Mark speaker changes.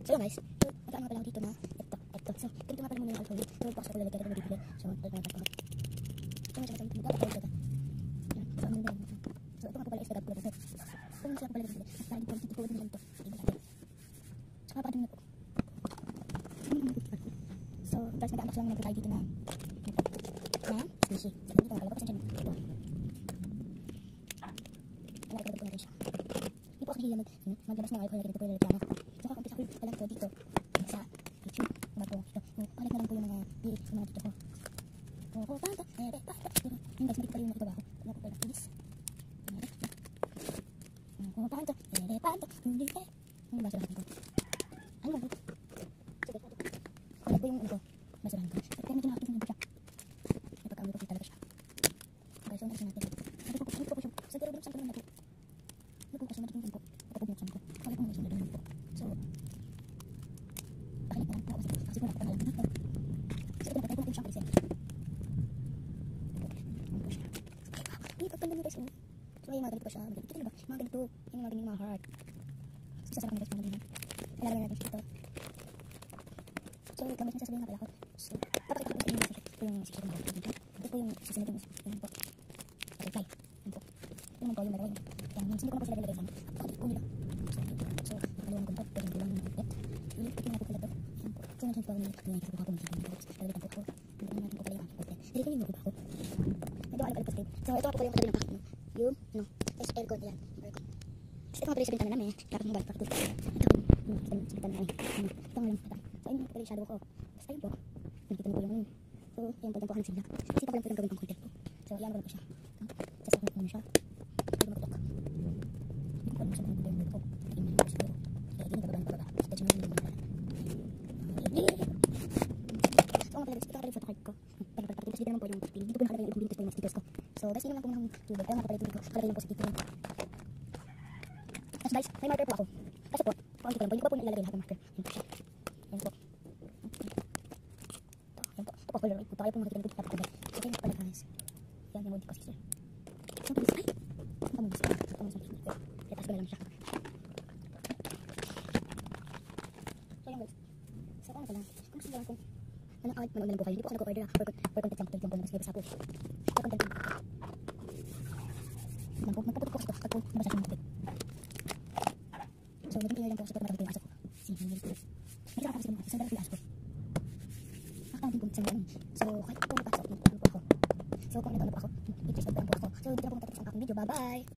Speaker 1: So yun guys, so nag-ano nga pala ako dito na ito. So ganito nga pala muna yung alcohol. So box ko lalagyan ko dito. So alcohol pa. So siya sa dito dapat ito. So ano ba? So ito nga po pala is dapat ko. So yung siya pala dito. Para dito dito din ito. So papadun na po. So guys, nag-unbox lang naman tayo dito na sushi. So dito nga pala kasi dyan. Nalagay ko na rin siya. Hindi po ako nahihiya maglabas ng alcohol na ganito po yung lalagyan. So kakumpisa ko lang po dito sa YouTube. Mga po ito. Palit na lang po yung mga lyrics ng mga dito ko. Panta. Yung guys, hindi ko pa yung nakita ba ako. Ano ko pala please. Panta. Panta. Yung basurahan ko. Ano ba? Sige. Ano po yung ano ko? Basurahan ko. Pero medyo nakakit na po siya. May pagkaamli ko talaga siya. Okay, so natin natin. Sabi ko po siya. Sa pero binuksan ko naman na po. Nabukas naman natin po. Kapag binuksan ko. Kaya po naman natin po. So, pakinig na lang po ako sa kasi po nakapagalan na po. So, ito napatay ko natin siyang present. Hindi pagpanda nyo guys. So, yung mga ganito po siya. Kita nyo ba? Mga ganito. Yung mga ganito mga heart. So, sasarap na guys mga ganito. Ilalagay natin siya dito. So, wait lang. May sinasabihin nga pala ako. So, papakita ko po sa inyo yung secret na dito. Ito po yung susunod yung po. Butterfly. Yan po. Ito naman po yung dalawa. Yan, hindi ko na po sila nilagay sa amin. Pakatip po nila. So, nakaliwan ko po. Pwede ko lang yung ilipitin na po pala ito. Yan po. So, nandiyan po ako nilagay sa buka ko. Nalilitan po ako. Hindi natin po pala yung aking poste. Hindi ko yung buka ko. Medyo alam poste. So, ito po pala yung katabi ng pack. Yung, ano, is aircon. Yan, aircon. Ito nga pala yung sabitan na namin. Dapat mong balik. Ito, sabitan na namin. Ito nga lang. So, ayun pala yung shadow ko. Basta yun po. Nakita niyo po yung so, yan po yung kuhanin sila. Kasi ito pala yung gawin pang content po. So, yan ko po siya. Sasakot na po siya. Hindi ko makutok. Hindi ko alam siya kung ano po. Tingnan niyo siguro. Kaya hindi bababa. Ito siya naman yung bababa. So, ang pala guys, ito pala yung photocard ko. Tapos dito naman po yung pin. Dito po nakalagay yung ibang yung mga stickers ko. So, guys, yun lang po ng tubig. Kaya nakapalay tubig ko. Kalagay yung po sa dito. Tapos guys, may marker po ako. Kasi po, paunti ko lang po. Hindi ko pa po ilalagay lahat ng marker. Yan po siya. Yan po. Yan po. Ito po color. Ito kayo po makikita nito. Tapos guys. So, yan po pala guys. Yan yung ko siya. So, guys, ay! Ang pamulis ko. Ang pamulis ko. Letas ko na lang siya. So, yan guys. So, paano ko lang. Kung gusto lang kung manood na lang po kayo. Hindi po ako nag-order for content lang po. Ito lang po. Mas sa po. For content lang po. Yan po. Magpaputok ko kasi ito. At po, nabasa siya mga tubig. So, naging clear lang po kasi ito.